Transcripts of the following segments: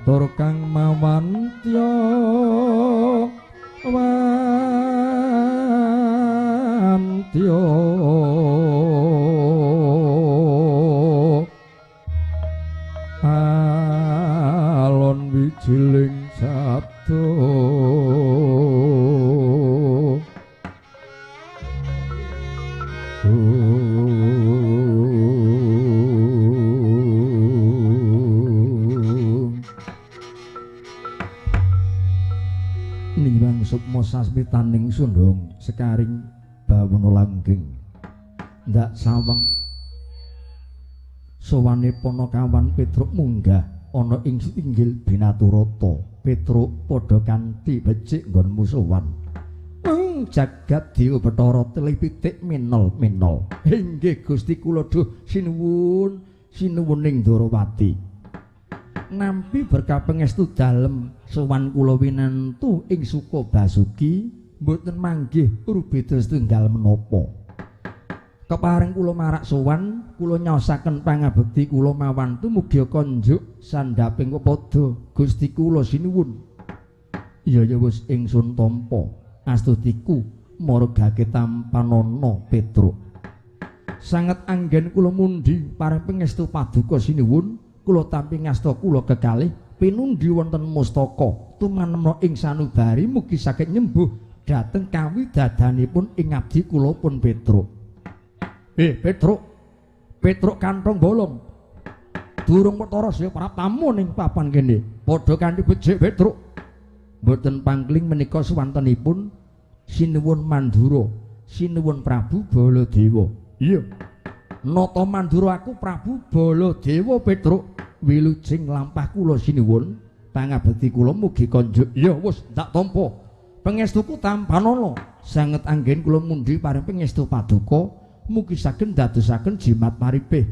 matur kang mawantya wantya alon wijiling sabda niwang sukma sasmitaning sundhong sekaring bawana langgeng ndak saweng sowane Panakawan Petruk munggah ana ing inggil Binaturata. Petruk padha kanthi becik nggonmu sowan. Jagat Dewa Bathara telipitik minol-minol. Inggih Gusti kula duh sinuwuning Ndarawati. Nampi berkah pangestu dalem sowan kula winantu ing Suka Basuki mboten manggih rubeda setunggal menapa. Kepareng kula marak sowan, kula nyosaken pangabekti kula mawantu mugi konjuk sandhaping kepada Gusti kula sinuwun. Iya ya wis ingsun tampa astutiku margake tampanana Petruk. Sanget anggen kula mundi pareng pangestu paduka sinuwun, kula tampi ngasta kula kekalih pinundi wonten mustaka tumanemna ing sanubari mugi saged nyembuh dhateng kawidadanipun ing abdi kula pun Petruk. Petruk kantong bolong. Durung perkara saya para tamu ning papan kene. Padha kanthi becik Petruk. Mboten pangling menika suwantenipun sinuwun Mandura, sinuwun Prabu Baladewa. Iya. Nata Mandura aku Prabu Baladewa Petruk. Wilujeng lampah kula sinuwun, pangabekti kula mugi konjuk. Ya wis ndak tampa. Pangestuku tampanana. Sanget anggen kula mundi paring pangestu paduka. Mugi saged dadosaken jimat maripih.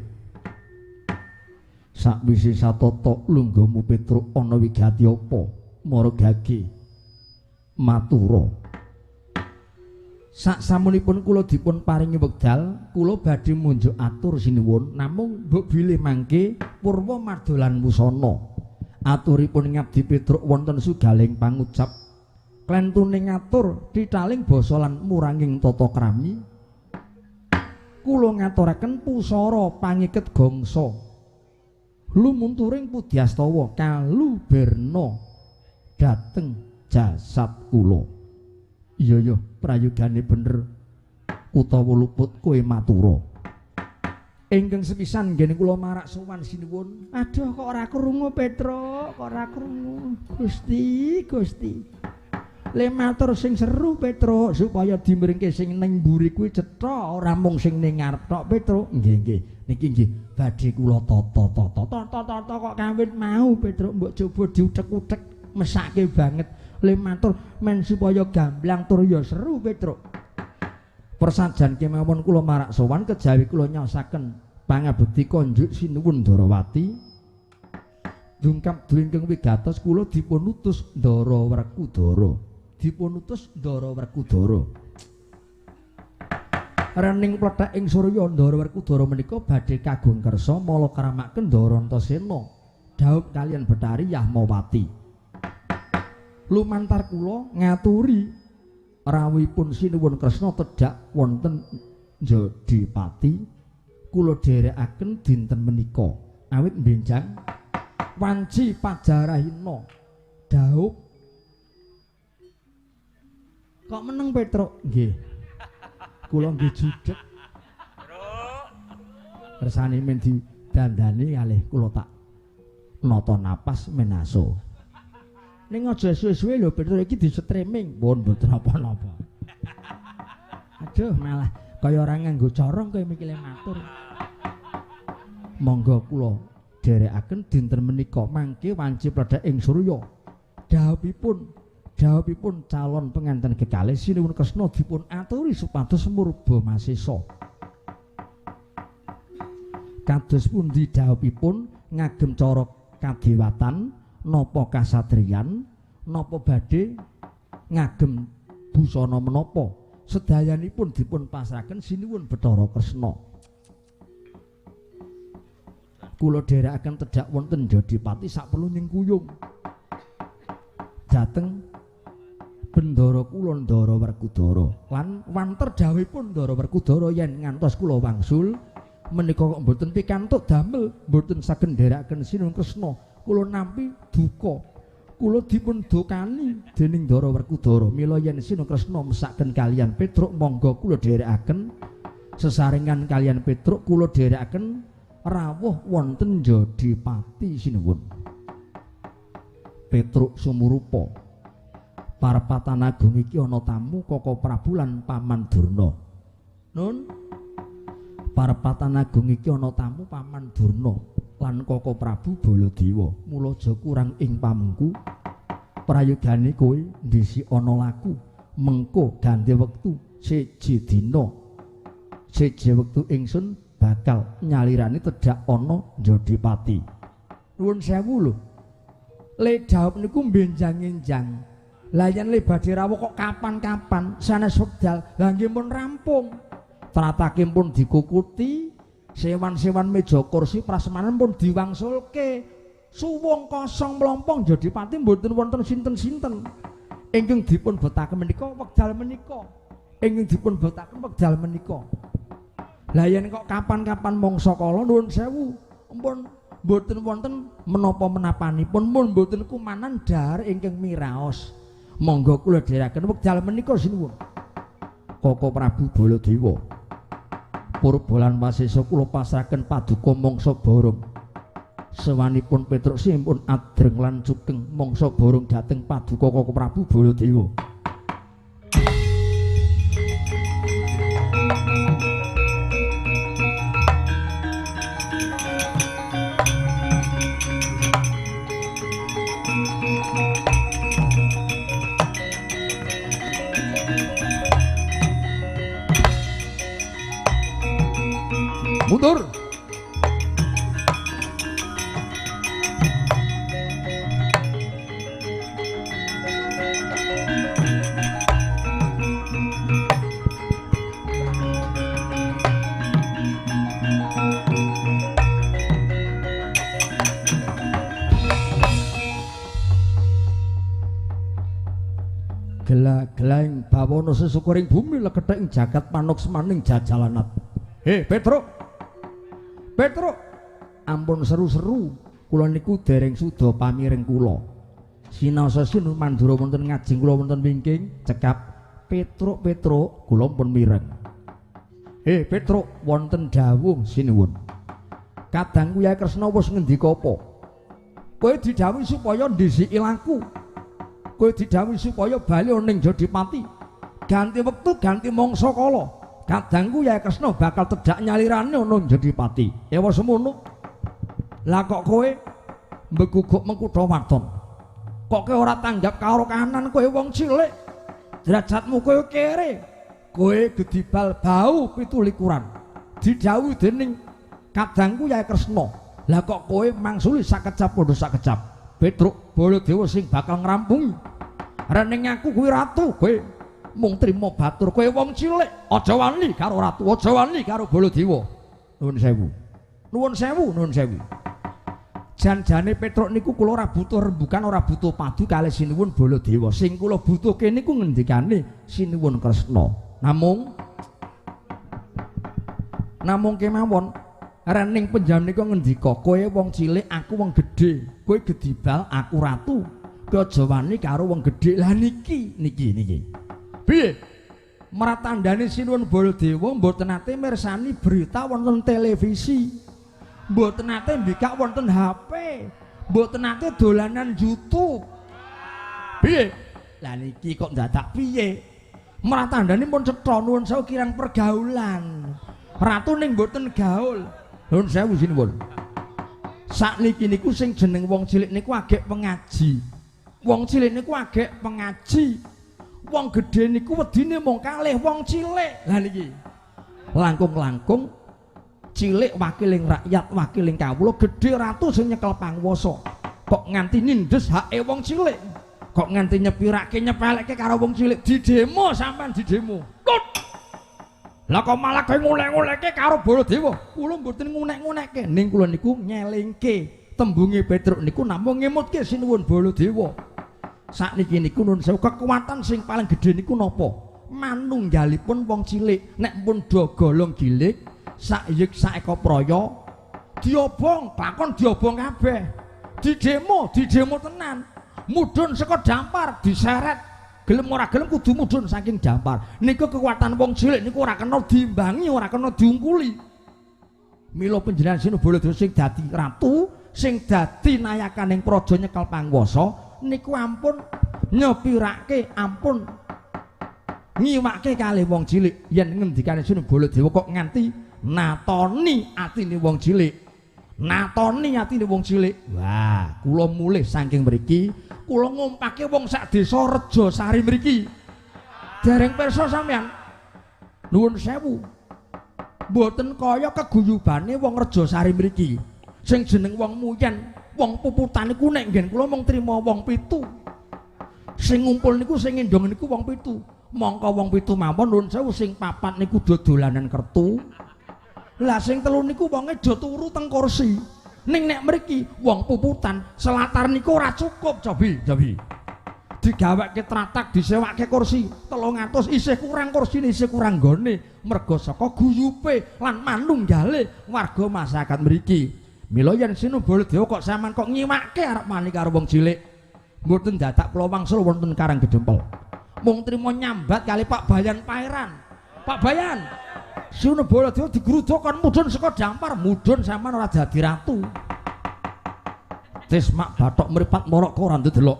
Sakwise satata lungguhmu Petruk ana wigati apa? Margage matura. Saksamunipun kula dipun paringi wekdal, kula badhe munjuk atur sinuwun, namung mbok bilih mangke purwa madolan wusana. Aturipun ngabdi Petruk wonten sugaling pangucap. Klentuning atur titaling basa lan muranging tata krami. Kula ngaturaken pusara pangiket gongso lumunturing pudyastawa kaluberna dhateng jasad kula. Iya ya prayogane bener utawa luput kowe matura. Ingkang sepisan nggene kula marak sowan sinuwun. Aduh kok ora krungu Petruk, kok ora krungu. Gusti le matur sing seru Petruk supaya dimringke sing ning mburi kuwi cetha ora mung sing ning ngarep tok Petruk. Nggih niki nggih badhe kula tata kok kawit mau Petruk mbok coba diutek-utek mesake banget le matur men supaya gamblang tur ya seru Petruk. Persajan kemawon kula marak sowan kejawi kula nyosaken pangabekti konjuk sinuwun Ndarawati. Dungkap dwingkeng wigatos kula dipun utus Ndarawerkudara. Rening plethek ing Surya Ndarawerkudara menika badhe kagung kersa mala kramaken Ndarantasena dhaup kaliyan Betari Yahmawati. Lumantar kula ngaturi rawuhipun sinuwun Kresna tedhak wonten Jodipati kula dherekaken dinten menika awit benjang wanci pajarahina dhaup. Kok meneng Petruk? Nggih. Kula nggih judheg. Kersane men didandani kalih kula tak nata napas menaso. Ning aja suwe-suwe lho Petruk iki disetriming. Pun mboten apa-apa. Aduh malah kaya ora nganggo corong kaya mikile matur. Monggo kula dherekaken dinten menika mangke wanci pledhek ing Surya. Jawabipun calon pengantin kekalih sinuwun Kresna dipun aturi supados murba masesa. Kados pundi jawabipun ngagem cara kadewatan napa kasatriyan napa badhe ngagem busana menapa sedayanipun dipun pasrahaken sinuwun Bathara Kresna. kula dherekaken tedhak wonten Jodipati saperlu nyengkuyung dhateng Bendara kula Ndara Werkudara lan wanter dawuhipun Ndara Werkudara yen ngantos kula wangsul menika kok mboten pikantuk damel mboten saged nderekaken Sinuwun Kresna kula nampi duka kula dipun dokani dening Ndara Werkudara mila yen Sinuwun Kresna mesaken kaliyan Petruk monggo kula dherekaken sesarengan kaliyan Petruk kula dherekaken rawuh wonten Jodipati Sinuwun. Petruk sumurupa parpatan agung iki ana tamu Koko Prabu lan Paman Durna. Nun parpatan agung iki ana tamu Paman Durna lan Koko Prabu Baladewa. Mula aja kurang ing pamengku. Prayogane kowe ndisi ana laku mengko ganti wektu siji dina. Siji wektu ingsun bakal nyalirani tedhak ana Jodipati. Nuwun sewu lho. Le jawab niku benjang-enjang. Lah yen le badhe rawuh kok kapan-kapan sanes wekdal lah nggih pun rampung. Tratake pun dikukuti, sewan-sewan meja kursi prasmanan pun diwangsulke. Suwung kosong mlompong Jodipati mboten wonten sinten-sinten. Ingkang dipun botaken menika wekdal menika. Ingkang dipun botaken wekdal menika. Lah yen kok kapan-kapan mangsa kala nuwun sewu, ampun mboten wonten menapa-menapanipun mun mboten kumanan dhahar ingkang miraos. Monggo kula dherekaken wekdal menika sinuwun. Koko Prabu Baladewa. Purbalan wasesa kula pasrahaken paduka mangsa borong. Sewanipun Petruk simpun adreng lan cukeng mangsa borong dhateng paduka Koko Prabu Baladewa. Mundur. Gela-gelaing bawana sesukuring bumi lekethek ing jagat manuk semaning jajalanat. He Petruk. Petruk, ampun seru-seru, kula niku dereng suda pamireng kula. Sinaosa Sinuwun Mandura wonten ngajeng kula wonten wingking, cekap Petruk, kula pun mireng. Petruk, wonten dawuh Sinuwun. Kadang Kyai Kresna wis ngendika apa? Kowe didhawuhi supaya ndhisiki laku. Kowe didhawuhi supaya bali ning Jodipati. Ganti wektu, ganti mangsa kala. Kadangku Kyai Kresna bakal tedhak nyalirane ana Jodipati. Ewa semono. Lah kok kowe mbeguguk mengkutha waton. Kok kowe ora tanggap karo kahanan kowe wong cilik. Derajatmu kowe kere. Kowe gedibal bau 17. Didhawuhi dening kadangku Kyai Kresna. Lah kok kowe mangsuli sakecap padha sakecap. Petruk Baladewa sing bakal ngrampungi. Rening aku kuwi ratu kowe. Mung trima batur kowe wong cilik aja wani karo ratu aja wani karo Baladewa. Nuwun sewu. Nuwun sewu, nuwun sewu. Jan-jane Petruk niku kula ora butuh rembugan, ora butuh padu kalih Sinuwun Baladewa. Sing kula butuhke niku ngendikane Sinuwun Kresna. Namung kemawon rening penjam nika ngendika kowe wong cilik aku wong gedhe, kowe gedibal aku ratu. Kowe aja wani karo wong gedhe. Lah niki. Piye? Maratandane Sinuwun Baladewa mboten nate mirsani berita wonten televisi. Mboten nate mbikak wonten HP. Mboten nate dolanan YouTube. Piye? Lah niki kok dadak piye? Maratandane pun cetha nuwun sewu kirang pergaulan. Ratu ning mboten gaul. Nuwun sewu Sinuwun. Sakniki niku sing jeneng wong cilik niku agek pengaji. Wong cilik niku agek pengaji. Wong gedhe niku wedine mung kalih wong cilik. Lah niki. Langkung-langkung cilik wakiling rakyat, wakiling kawula, gedhe ratu sing nyekel panguwasa. Kok nganti nindes hake wong cilik. Kok nganti nyepeleke karo wong cilik. Didemo sampean didemo. Lah kok malah kowe ngulek-nguleke karo Baladewa? Kula mboten ngunek-ngunekke, ning kula niku nyelingke tembunge Petruk niku namung ngemutke sinuwun Baladewa. Sakniki niku nuwun sewu kekuatan sing paling gedhe niku napa? Manunggalipun wong cilik nek pun do golong gilik sayek saeka praya diobong, lakon diobong kabeh. Didemo tenan. Mudhun saka dampar diseret. Gelem ora gelem kudu mudhun saking dampar. Niku kekuatan wong cilik niku ora kena diimbangi, ora kena diungkuli. Mila panjenengan Sinu Baladewa sing dadi ratu, sing dadi nayakaning praja nyekel panguwasa niku ampun nyepirake, ampun ngiwake kalih wong cilik. Yen ngendikane Sinu Baladewa kok nganti natoni atine wong cilik. Natoni atine wong cilik. Wah, kula mulih saking mriki kula ngumpake wong sak desa Rejasari mriki. Dereng pirsa sampean. Nuwun sewu. Mboten kaya keguyubane wong Rejasari mriki. Sing jeneng wong Muyen, wong puputan niku nek nggen kula mung trima wong 7. Sing ngumpul niku sing endong niku wong 7. Mongko wong 7 mawon nuwun sewu sing 4 niku dolanan kertu. Lah sing 3 niku wonge do turu teng kursi. Ning nek mriki wong puputan selatar niku ora cukup cobi. Digaweke tratak disewake kursi 300 isih kurang kursine isih kurang nggone merga saka guyupe lan manunggale warga masyarakat mriki. Mila yen Sinu Baladewa kok sampean kok nyiwake arep mani karo wong cilik mboten dadak kula wangsul wonten Karang Gedempel. Mung trima nyambat kali Pak Bayan Pairan. Pak Bayan Sinu Baladewa digruduk kon mudhun saka dampar, mudhun sampean ora dadi ratu. Tis mak bathok mripat morok ora ndelok.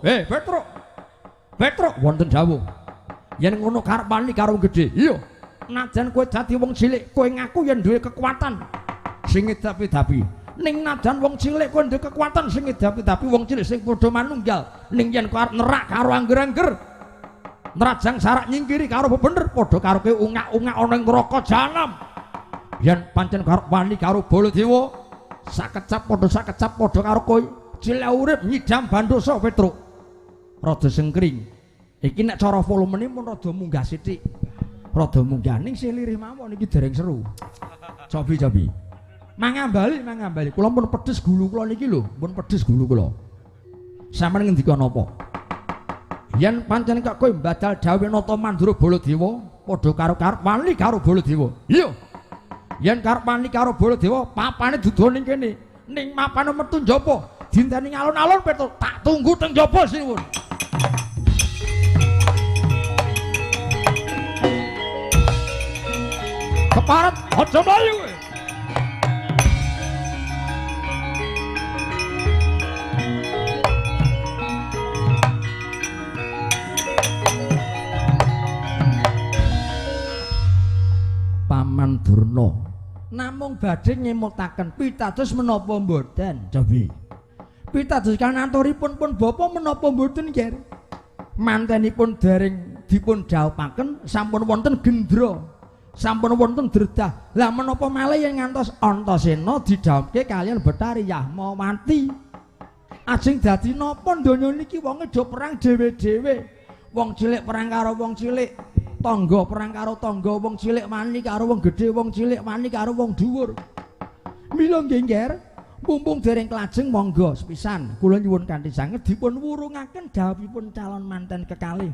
Petruk wonten dawuh. Yen ngono karep wani karo gedhe. Iya. Najan kowe dadi wong cilik, kowe ngaku yen duwe kekuatan sing edapi-dapi. Ning najan wong cilik kowe duwe kekuatan sing edapi-dapi wong cilik sing padha manunggal. Ning yen kowe arep nerak karo angger-angger, nerajang sarak nyingkiri karo bener padha karo kowe ungak-ungak ana ing neraka jahanam. Yen pancen karep wani karo Baladewa, sakecap padha karo kowe. Cilik urip nyidam bandosa Petruk. Rada sengkring. Iki nek cara volumene mun rada munggah sithik. Rada munggah ning silirih mawon iki dereng seru. Cobi. Mangambali. Kula pun pedes gulu kula niki lho, pun pedes gulu kula. Sampeyan ngendika napa? Yen pancen kok kowe badal dawuh nata Mandura Baladewa padha karo karep wani karo Baladewa. Iya. Yen karep wani karo Baladewa, papane dudu ning kene. Ning mapane metu njaba, dinteni alun-alun Petruk. Tak tunggu teng njaba sinuwun. Keparat aja mlayu kowe. Paman Durna namung badhe nyemutaken pitados menapa mboten cobi. Pitados kanantoripun pun bapa menapa mboten nggih. Mantenipun dereng dipun dhawuhaken sampun wonten gendra, sampun wonten dredah. Lah menapa malih yen ngantos Antasena didhawuhke kaliyan Betari Yahmawati. Ajeng dadi napa donya niki wonge do perang dhewe-dhewe. Wong cilik perang karo wong cilik. Tangga perang karo tangga, wong cilik wani karo wong gedhe, wong cilik wani karo wong dhuwur. Mila nggih Nger, mumpung dereng klajeng monggo sepisan kula nyuwun kanthi sanget dipun wurungaken dawuhipun calon manten kekalih.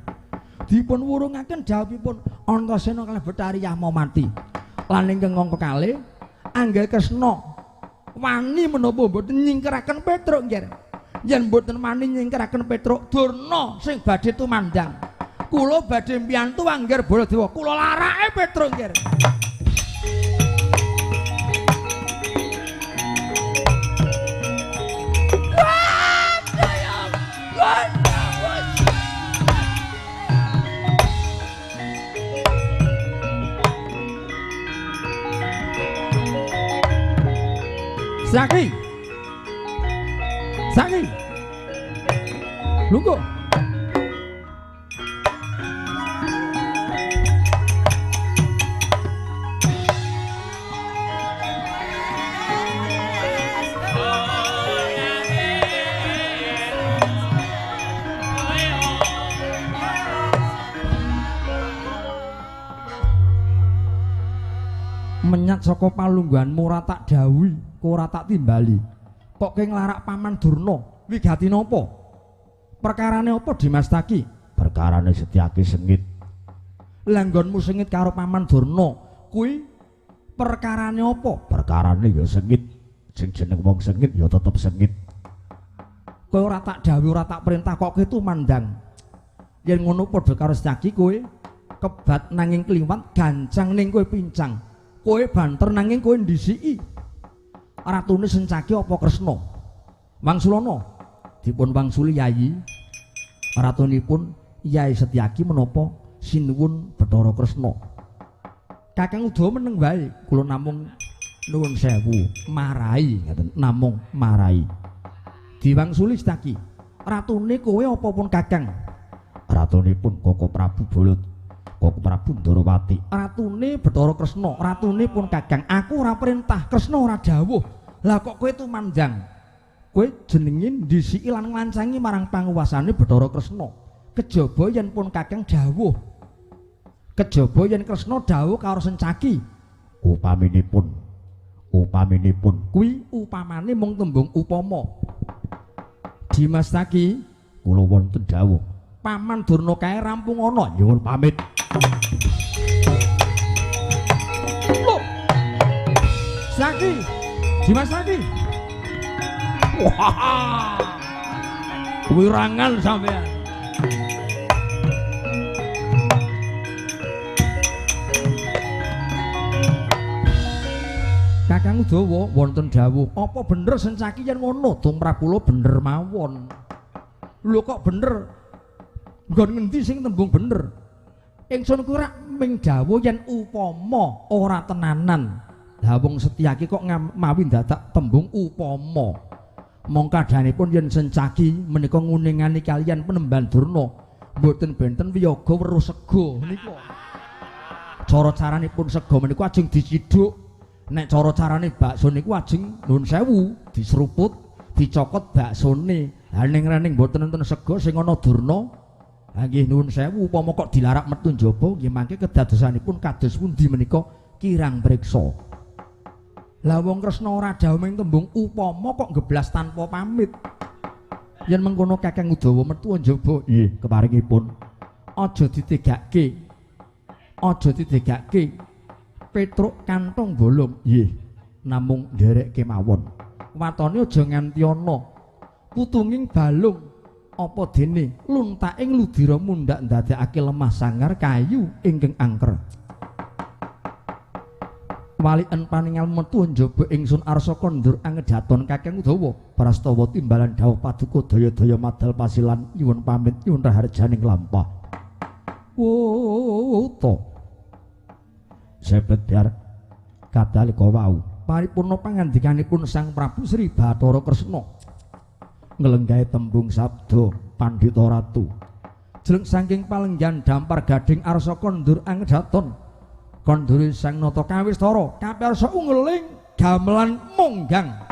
Dipun wurungaken dawuhipun Antasena kalih Betari Yahmawati. Lan ingkang kekalih Anggakresna wani menapa mboten nyingkiraken Petruk Nger. Yen mboten wani nyingkiraken Petruk, Durna sing badhe tumandang. Kula badhe mbiyantu Angger Baladewa, kula larake Petruk nggih. Saki. Lungguh. Nyat saka palungguhanmu ora tak dawuhi, ora tak timbali. Kok kowe nglarak Paman Durna? Wigati napa? Perkarane apa Dimas Taki? Perkarane Setyaki sengit. Langgonmu sengit karo Paman Durna. Kuwi perkarane apa? Perkarane ya sengit. Sing jeneng wong sengit ya tetep sengit. Kowe ora tak dawuhi, ora tak perintah kok kowe tumandang. Yen ngono padha karo Setyaki kowe kebat nanging kliwat, gancang ning kowe pincang. Kowe banter nanging kowe ndisiki. Ratune Sencaki apa Kresna? Wangsulana dipun wangsuli Yayi. Ratunipun Yai Setyaki menapa sinuwun Bathara Kresna. Kakang Udawa meneng wae, kula namung nuwun sewu, marai ngaten, namung marai. Diwangsuli Setyaki. Ratune kowe apa pun Kakang? Ratunipun Koko Prabu Balut. Koko Prabu Ndarawati. Ratune Bathara Kresna, ratune pun Kakang. Aku ora perintah, Kresna ora dawuh. Lah kok kowe tumandang? Kowe jenenge ndisiki lan nglancangi marang panguwasane Bathara Kresna. Kejaba yen pun Kakang dawuh. Kejaba yen Kresna dawuh karo Sencaki. Upaminipun Kuwi upamane mung tembung upama. Dimas Taki, kula wonten dawuh. Paman Durna kae rampung ana. Nyuwun pamit. Loh. Saki. Dimas Taki. Wah. Wirangan sampean. Kakang Udawa wonten dawuh, apa bener Sencaki yen ngono? Tumrap kula bener mawon. Lho kok bener? Nggon ngendi sing tembung bener? Ingsun kuwi rak ming dawuh yen upama ora tenanan. Lah wong Setyaki kok mawi dadak tembung upama. Mong kadhanipun yen Sencaki menika nguningani kalian Penemban Durna, mboten benten wiyaga weruh sega niku. Cara caranipun sega menika ajeng dicidhuk. Nek cara carane bakso niku ajeng nuwun sewu, diseruput, dicokot baksone. Lah ning rening mboten enten sega sing ana Durna. Ha nggih nuwun sewu upama kok dilarak metu njaba nggih mangke kedadosanipun kados pundi menika kirang priksa. Lah wong Kresna ora dawuh ming tembung upama kok geblas tanpa pamit. Yen mengkono Kakang Udawa metu njaba, nggih keparingipun. Aja ditegake. Aja ditegake. Petruk kantong bolong, nggih, namung nderekke mawon. Watone aja nganti ana putunging balung apa dene luntaking ludira mundhak ndadekake lemah sangar kayu ingkang angker. Waliken paningal metu njaba ingsun arsa kondur angedhaton Kakang Udawa prastawa timbalan dawuh paduka daya-daya madal pasilan nyuwun pamit nyuwun raharjaning lampah. To sebet biar kadhalika wau paripurna pangandikanipun Sang Prabu Sri Bathara Kresna nglenggahe tembung sabda Pandhita Ratu jleng saking palenggan dampar gading arsa kondur angedhaton kondure Sang Nata Kawistara kapirsa unggeling gamelan monggang.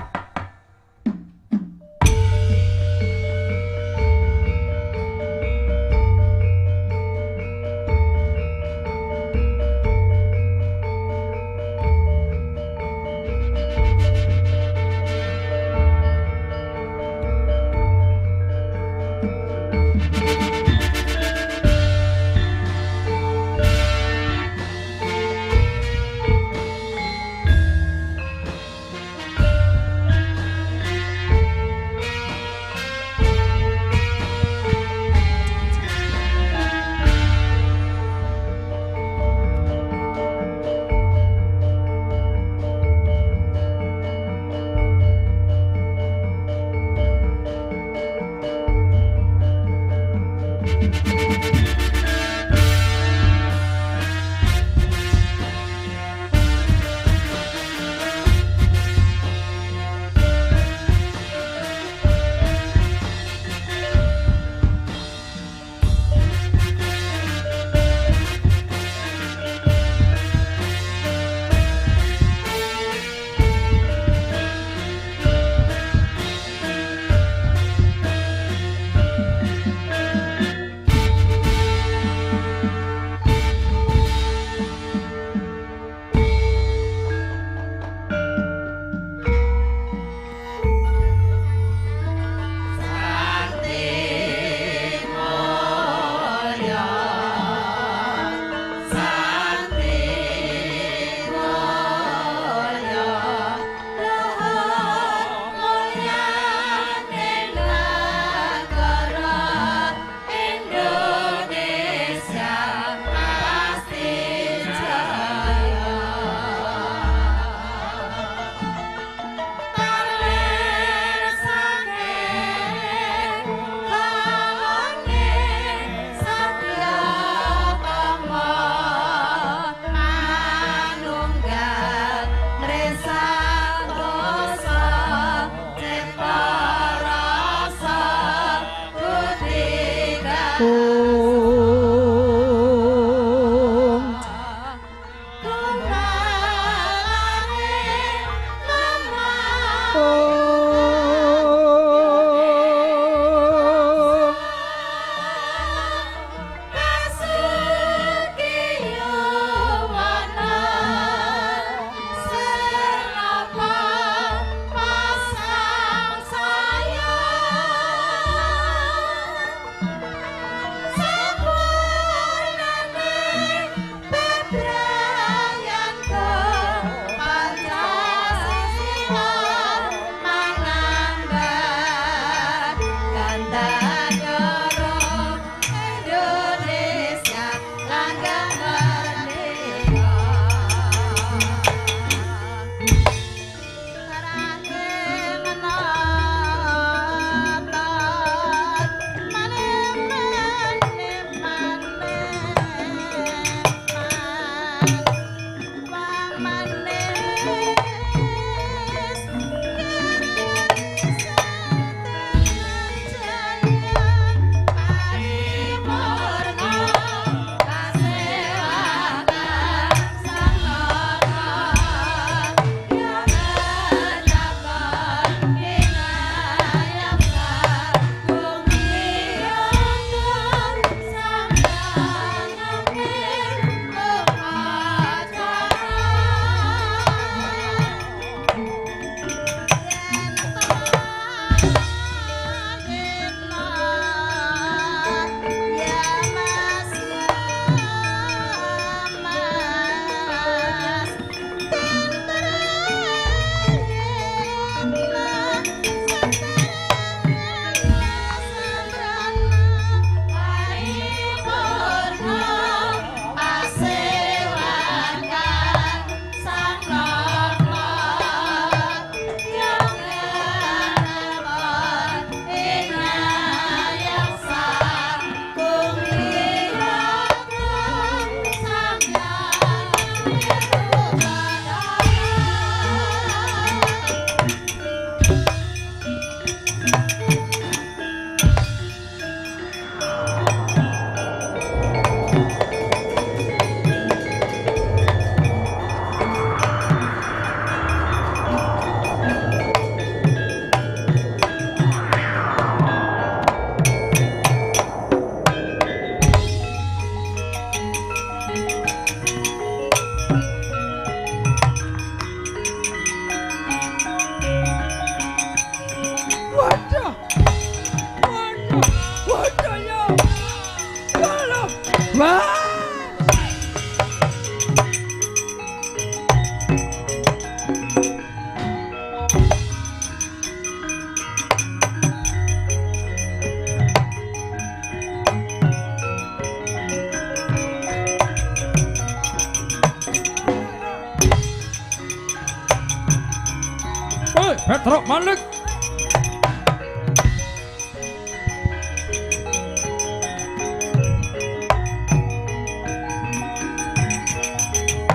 Petruk Malik.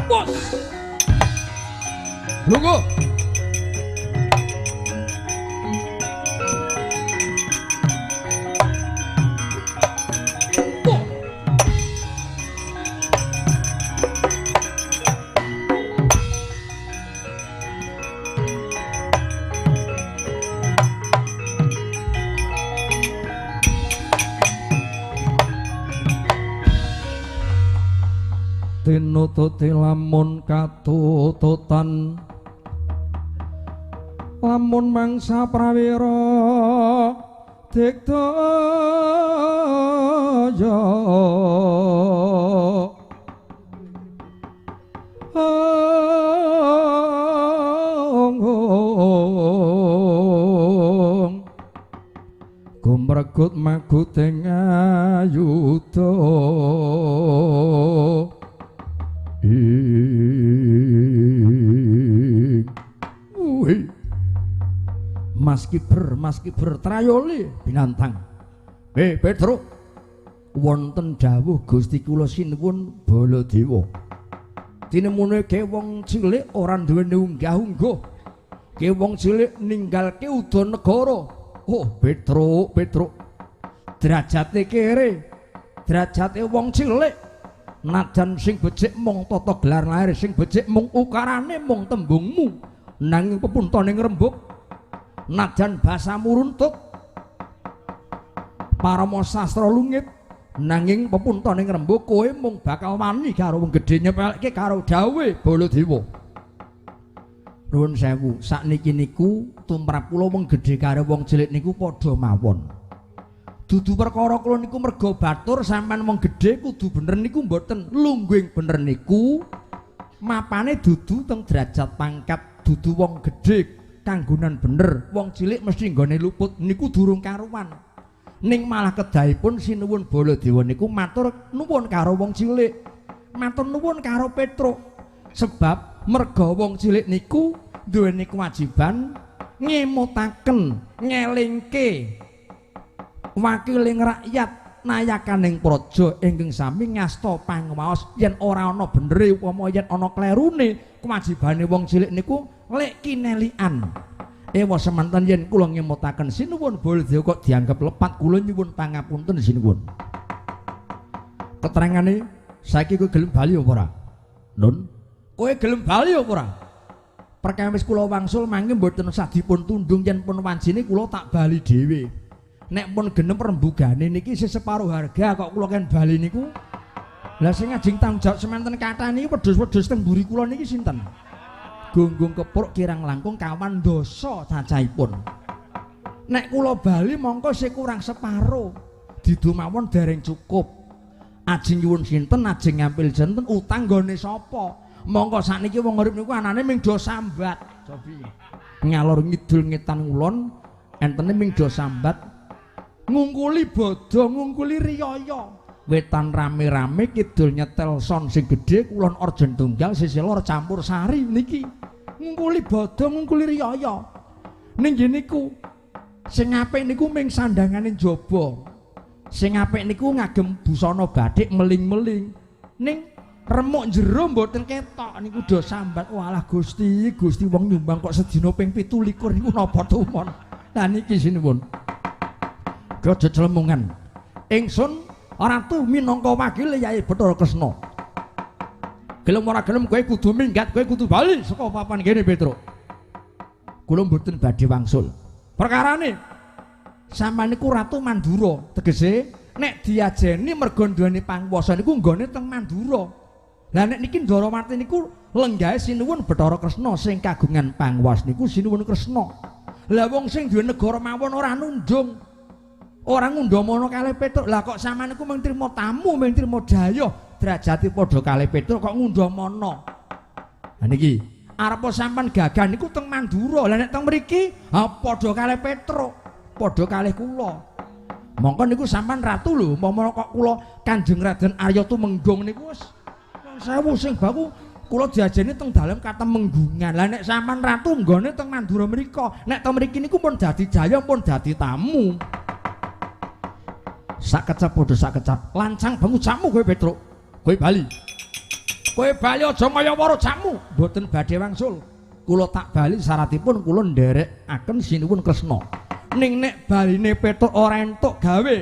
Bos. Lungo. Tinututi lamun katututan lamun mangsa prawira digdaya gumregut maguting ayuda Mas Kiber trayoli binantang. Petruk wonten dawuh Gusti kula sinuwun Baladewa. Tinemune kewong cilik ora duweni unggah-ungguh. Kewong cilik ninggalke udan negara. Oh, Petruk derajate kere derajate wong cilik. Najan sing becik mung tata gelar lahir, sing becik mung ukarane mung tembungmu. Nanging pepuntane ngrembug. Najan basamu runtut. Parama sastra lungit. Nanging pepuntane ngrembug kowe mung bakal wani karo wong gedhe nyepelke karo dawuh Baladewa. Nuwun sewu, sakniki niku tumrap kula wong gedhe karo wong cilik niku padha mawon. Dudu perkara kula niku merga batur sampean wong gedhe kudu bener niku mboten. Lungguing bener niku mapane dudu teng derajat pangkat, dudu wong gedhe kanggonan bener. Wong cilik mesti nggone luput niku durung karuan. Ning malah kedahipun sinuwun Baladewa niku matur nuwun karo wong cilik. Matur nuwun karo Petruk. Sebab merga wong cilik niku duweni kewajiban ngemutaken, ngelingke wakiling rakyat nayakaning praja ingkang sami ngasta panguwaos yen ora ana benere upama yen ana klerune kewajibane wong cilik niku lek kinelian. Ewa semanten yen kula ngemutaken sinuwun Baladewa kok dianggep lepat kula nyuwun pangapunten sinuwun. Keterangane saiki kowe gelem bali apa ora? Nun, kowe gelem bali apa ora? Perkawis kula wangsul mangke mboten usah dipun tundung yen pun wancine kula tak bali dhewe. Nek pun genep rembugane niki isih separo harga kok kula kan bali niku. Lah sing ngajeng tanggung jawab semanten kathah niki wedhus-wedhus teng mburi kula niki sinten? Gunggung kepruk kirang langkung kawan dosa cacahipun. Nek kula bali mongko sing kurang separo. Didu mawon dereng cukup. Ajeng nyuwun sinten, ajeng ngampil jenten, utang nggone sapa? Mongko sakniki wong urip niku anane ming do sambat. Cobi. Ngalor ngidul ngetan ngulon, entene ming do sambat. Ngungkuli bodho, ngungkuli riyaya. Wetan rame-rame kidul nyetel son sing gedhe, kulon orjen tunggal, sisih lor campur sari niki. Ngungkuli bodho, ngungkuli riyaya. Ning niku sing apik niku ming sandangane jaba. Sing apik niku ngagem busana bathik meling-meling. Ning remuk jero mboten ketok niku do sambat. Walah Gusti, Gusti wong nyumbang kok sedina ping 17 niku napa tumon. Lah niki sinuwun. Aja celemungan. Ingsun Ratu minangka wakile Yai Bathara Kresna. Gelem ora gelem kowe kudu minggat, kowe kudu bali saka papan kene Petruk. Kula mboten badhe wangsul. Perkarane sampeyan niku Ratu Mandura, tegese nek diajeni merga nduweni panguwasa niku nggone teng Mandura. Lah nek niki Ndarawati niku lenggahe sinuwun Bathara Kresna sing kagungan panguwas niku sinuwun Kresna. Lah wong sing duwe negara mawon ora nundung. Orang ngundomono kalih Petruk. Lah kok sampean niku mung trima tamu, mung trima dayoh, derajate padha kalih Petruk kok ngundomono. Lah niki arep sampean gagah niku teng Mandura. Lah nek teng mriki padha kalih Petruk, padha kalih kula. Mongko niku sampean ratu lho, umpama kok kula Kanjeng Raden Arya Tumenggung niku wis sewu sing baku kula diajeni teng dalem katemenggungan. Lah nek sampean ratu nggone teng Mandura mrika, nek teng mriki niku pun dadi dayoh, pun dadi tamu. Sak kecap padha sak kecap. Lancang bangu jamu kowe Petruk. Kowe bali. Kowe bali aja kaya waro jamu. Mboten badhe wangsul. Kula tak bali syaratipun kula nderekaken sinuwun Kresna. Ning nek baline Petruk ora entuk gawe.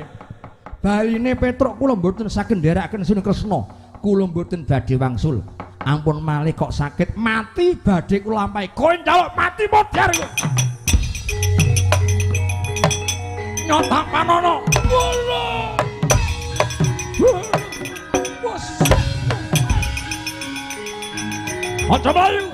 Baline Petruk kula mboten saged nderekaken sinuwun Kresna. Kula mboten badhe wangsul. Ampun malih kok sakit mati badhe kula lampahi. Kowe njaluk mati modar kowe. Nyotak panono. Wes. Aja bayu.